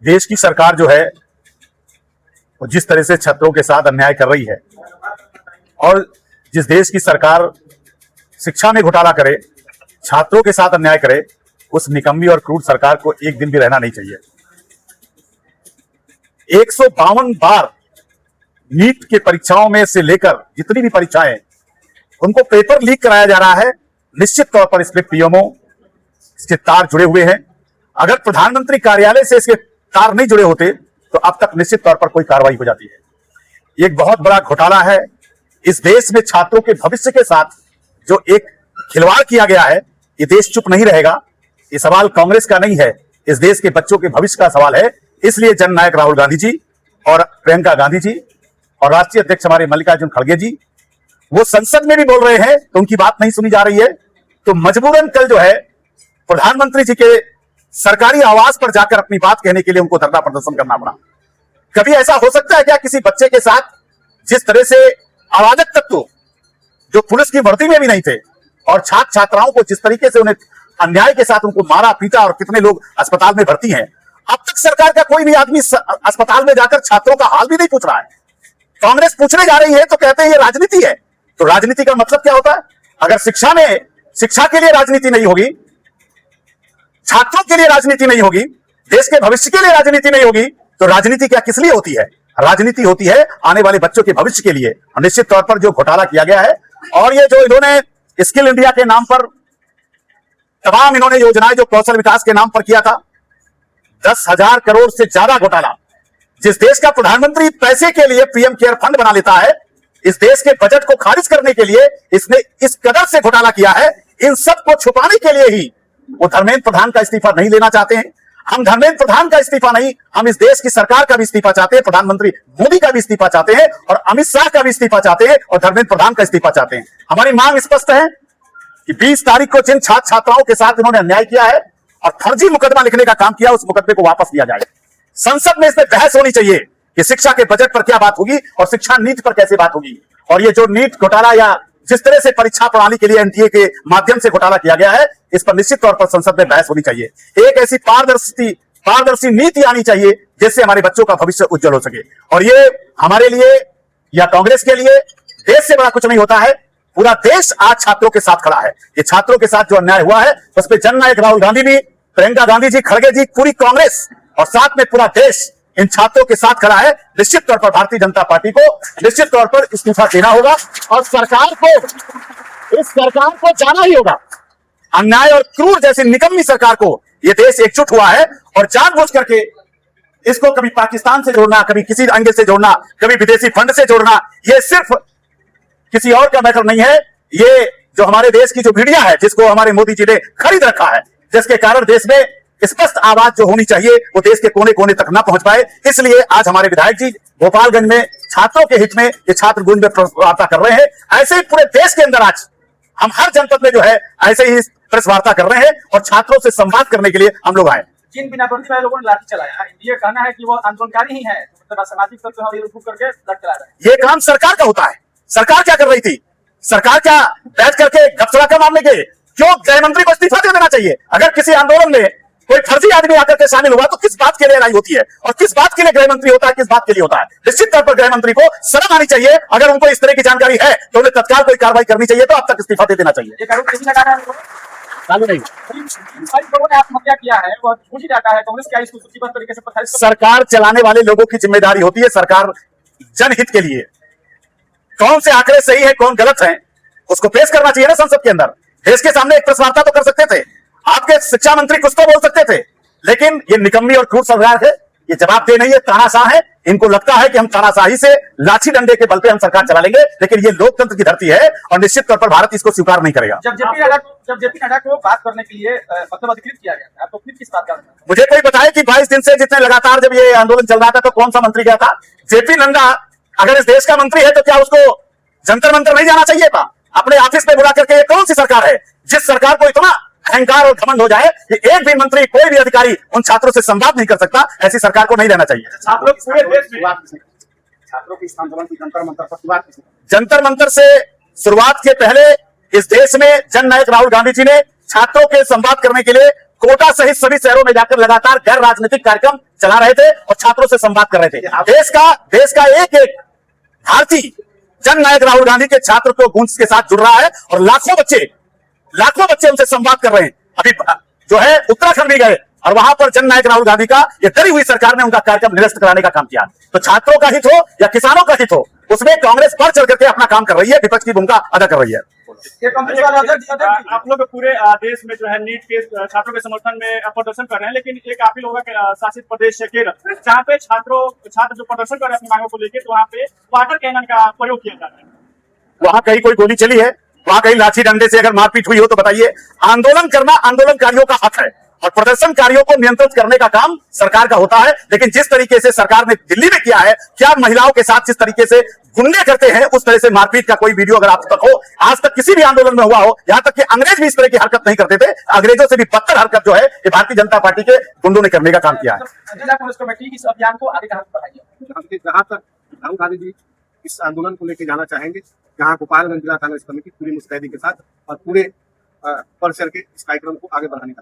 देश की सरकार जो है वो जिस तरह से छात्रों के साथ अन्याय कर रही है और जिस देश की सरकार शिक्षा में घोटाला करे, छात्रों के साथ अन्याय करे, उस निकम्मी और क्रूर सरकार को एक दिन भी रहना नहीं चाहिए। 152 बार नीट के परीक्षाओं में से लेकर जितनी भी परीक्षाएं, उनको पेपर लीक कराया जा रहा है। निश्चित तौर पर इसमें पीएमओ इसके तार जुड़े हुए हैं। अगर प्रधानमंत्री कार्यालय से इसके तार नहीं जुड़े होते तो अब तक निश्चित तौर पर कोई कार्रवाई हो जाती है। ये एक बहुत बड़ा घोटाला है। इस देश में छात्रों के भविष्य के साथ जो एक खिलवाड़ किया गया है, ये देश चुप नहीं रहेगा। ये सवाल कांग्रेस का नहीं है, इस देश के बच्चों के भविष्य का सवाल है। इसलिए जननायक राहुल गांधी जी और प्रियंका गांधी जी और राष्ट्रीय अध्यक्ष हमारे मल्लिकार्जुन खड़गे जी, वो संसद में भी बोल रहे हैं तो उनकी बात नहीं सुनी जा रही है। तो मजबूरन कल जो है प्रधानमंत्री जी के सरकारी आवास पर जाकर अपनी बात कहने के लिए उनको धरना प्रदर्शन करना पड़ा। कभी ऐसा हो सकता है क्या किसी बच्चे के साथ जिस तरह से अराजक तत्व जो पुलिस की वर्दी में भी नहीं थे और छात्र छात्राओं को जिस तरीके से उन्हें अन्याय के साथ उनको मारा पीटा और कितने लोग अस्पताल में भर्ती हैं, अब तक सरकार का कोई भी आदमी अस्पताल में जाकर छात्रों का हाल भी नहीं पूछ रहा है। कांग्रेस पूछने जा रही है तो कहते हैं ये राजनीति है। तो राजनीति का मतलब क्या होता है? अगर शिक्षा में शिक्षा के लिए राजनीति नहीं होगी, छात्रों के लिए राजनीति नहीं होगी, देश के भविष्य के लिए राजनीति नहीं होगी, तो राजनीति क्या किस लिए होती है? राजनीति होती है आने वाले बच्चों के भविष्य के लिए। निश्चित तौर पर जो घोटाला किया गया है और ये जो इन्होंने स्किल इंडिया के नाम पर तमाम इन्होंने योजनाएं जो कौशल विकास के नाम पर किया था, 10,000 करोड़ से ज्यादा घोटाला। जिस देश का प्रधानमंत्री पैसे के लिए पीएम केयर फंड बना लेता है, इस देश के बजट को खारिज करने के लिए इसने इस कदर से घोटाला किया है। इन सब को छुपाने के लिए ही वो धर्मेंद्र प्रधान का इस्तीफा नहीं लेना चाहते हैं। हम धर्मेंद्र प्रधान का इस्तीफा नहीं, हम इस देश की सरकार का भी इस्तीफा चाहते हैं, प्रधानमंत्री मोदी का भी इस्तीफा चाहते हैं और अमित शाह का भी इस्तीफा चाहते हैं और धर्मेंद्र प्रधान का इस्तीफा चाहते हैं। हमारी मांग स्पष्ट है कि 20 तारीख को जिन छात्र छात्राओं के साथ इन्होंने अन्याय किया है और फर्जी मुकदमा लिखने का काम किया, उस मुकदमे को वापस लिया जाए। संसद में इसमें बहस होनी चाहिए कि शिक्षा के बजट पर क्या बात होगी और शिक्षा नीति पर कैसे बात होगी। और ये जो नीट घोटाला या जिस तरह से परीक्षा प्रणाली के लिए एनटीए के माध्यम से घोटाला किया गया है, इस पर निश्चित तौर पर संसद में बहस होनी चाहिए। एक ऐसी पारदर्शी नीति आनी चाहिए जिससे हमारे बच्चों का भविष्य उज्जवल हो सके। और ये हमारे लिए या कांग्रेस के लिए देश से बड़ा कुछ नहीं होता है। पूरा देश आज छात्रों के साथ खड़ा है। ये छात्रों के साथ जो अन्याय हुआ है उस पर जननायक राहुल गांधी भी, प्रियंका गांधी जी, खड़गे जी, पूरी कांग्रेस और साथ में पूरा देश इन छात्रों के साथ खड़ा है। निश्चित तौर पर भारतीय जनता पार्टी को निश्चित तौर पर इस्तीफा देना होगा और सरकार को, इस सरकार को जाना ही होगा। अन्याय और क्रूर जैसी निकम्मी सरकार को यह देश एकजुट हुआ है और जानबूझ करके इसको कभी पाकिस्तान से जोड़ना, कभी किसी एंगल से जोड़ना, कभी विदेशी फंड से जोड़ना, यह सिर्फ किसी और का मैटर नहीं है। ये जो हमारे देश की जो मीडिया है, जिसको हमारे मोदी जी ने खरीद रखा है, जिसके कारण देश में स्पष्ट आवाज जो होनी चाहिए वो देश के कोने कोने तक ना पहुंच पाए। इसलिए आज हमारे विधायक जी गोपालगंज में छात्रों के हित में ये छात्र गुंज में प्रेस वार्ता कर रहे हैं। ऐसे ही पूरे देश के अंदर आज हम हर जनपद में जो है ऐसे ही प्रेस वार्ता कर रहे हैं और छात्रों से संवाद करने के लिए हम लोग आए। जिन बिना वाले लोगों ने लाठी चलाया, ये कहना है कि वो आंदोलनकारी ही है, मतलब सामाजिक तत्व करके लड़ चला रहे हैं। ये काम सरकार का होता है। सरकार क्या कर रही थी? सरकार क्या बैठ करके गपसड़ा का मामले के क्यों गृह मंत्री को इस्तीफा दे देना चाहिए? अगर किसी आंदोलन में कोई फर्जी आदमी आकर के शामिल हुआ तो किस बात के लिए लड़ाई होती है और किस बात के लिए गृह मंत्री होता है, किस बात के लिए होता है? निश्चित तौर पर गृह मंत्री को शर्म आनी चाहिए। अगर उनको इस तरह की जानकारी है तो उन्हें तत्काल कोई कार्रवाई करनी चाहिए, तो अब तक इस्तीफा दे देना चाहिए। चालू नहीं, लोगों ने आत्महत्या किया है, वो पूछ जाता है कांग्रेस क्या इसको सूचीबद्ध तरीके से सरकार चलाने वाले लोगों की जिम्मेदारी होती है। सरकार जनहित के लिए कौन से आंकड़े सही है कौन गलत है उसको पेश करना चाहिए ना संसद के अंदर। देश के सामने एक प्रेस वार्ता तो कर सकते थे, आपके शिक्षा मंत्री कुछ तो बोल सकते थे, लेकिन ये निकम्मी और क्रूर सरकार है, ये जवाबदेह नहीं है, तानाशाह है। इनको लगता है कि हम तानाशाही से लाठी डंडे के बल पे हम सरकार चला लेंगे, लेकिन ये लोकतंत्र की धरती है और निश्चित तौर पर भारत इसको स्वीकार नहीं करेगा। जब जेपी नड्डा को बात करने के लिए मतलब अधिकृत किया गया था, तो फिर किस बात का? मुझे कोई बताए कि 22 दिन से जितने लगातार जब ये आंदोलन चल रहा था तो कौन सा मंत्री गया था? जेपी नड्डा अगर इस देश का मंत्री है तो क्या उसको जंतर मंतर नहीं जाना चाहिए था? अपने ऑफिस में बुला करके ये कौन सी सरकार है जिस सरकार को इतना अहंकार और घमंड हो जाए कि एक भी मंत्री, कोई भी अधिकारी उन छात्रों से संवाद नहीं कर सकता? ऐसी सरकार को नहीं रहना चाहिए। छात्रों पूरे देश में छात्रों की इस आंदोलन की जंतर मंतर पर शुरुआत की? जंतर मंतर से शुरुआत के पहले इस देश में जननायक राहुल गांधी जी ने छात्रों के संवाद करने के लिए कोटा सहित सभी शहरों में जाकर लगातार गैर राजनीतिक कार्यक्रम चला रहे थे और छात्रों से संवाद कर रहे थे। देश का एक एक भारतीय जननायक राहुल गांधी के छात्र को गूंज के साथ जुड़ रहा है और लाखों बच्चे उनसे संवाद कर रहे हैं। अभी जो है उत्तराखंड भी गए और वहां पर जननायक राहुल गांधी का ये डरी हुई सरकार ने उनका कार्यक्रम निरस्त कराने का काम किया। तो छात्रों का हित हो या किसानों का हित हो, उसमें कांग्रेस बढ़ चढ़ करके अपना काम कर रही है, विपक्ष की भूमिका अदा कर रही है। आप लोग पूरे देश में जो है नीट के छात्रों के समर्थन में प्रदर्शन कर रहे हैं, लेकिन एक आप ही लोगों के शासित प्रदेश है केरल, जहाँ पे छात्र जो प्रदर्शन कर रहे हैं अपनी मांगों को लेकर, तो वहाँ पे वाटर कैनन का प्रयोग किया जा रहा है। वहां कहीं कोई गोली चली है, वहां कहीं लाठी डंडे से अगर मारपीट हुई हो तो बताइए। आंदोलन करना आंदोलनकारियों का हक है और प्रदर्शनकारियों को नियंत्रित करने का काम सरकार का होता है। लेकिन जिस तरीके से सरकार ने दिल्ली में किया है, क्या महिलाओं के साथ जिस तरीके से गुंडे करते हैं, उस तरह से मारपीट का कोई वीडियो अगर आप तक हो, आज तक किसी भी आंदोलन में हुआ हो, यहां तक कि अंग्रेज भी इस तरह की हरकत नहीं करते थे। अंग्रेजों से भी बदतर हरकत जो है ये भारतीय जनता पार्टी के गुंडों ने करने का काम किया है। जिला कांग्रेस कमेटी इस अभियान को आगे कहां बढ़ाएगी? जहाँ तक राहुल गांधी जी इस आंदोलन को लेकर जाना चाहेंगे, जहाँ गोपालगंज जिला कांग्रेस कमेटी पूरी मुस्तैदी के साथ और पूरे बढ़ चढ़ के इस कार्यक्रम को आगे बढ़ाने का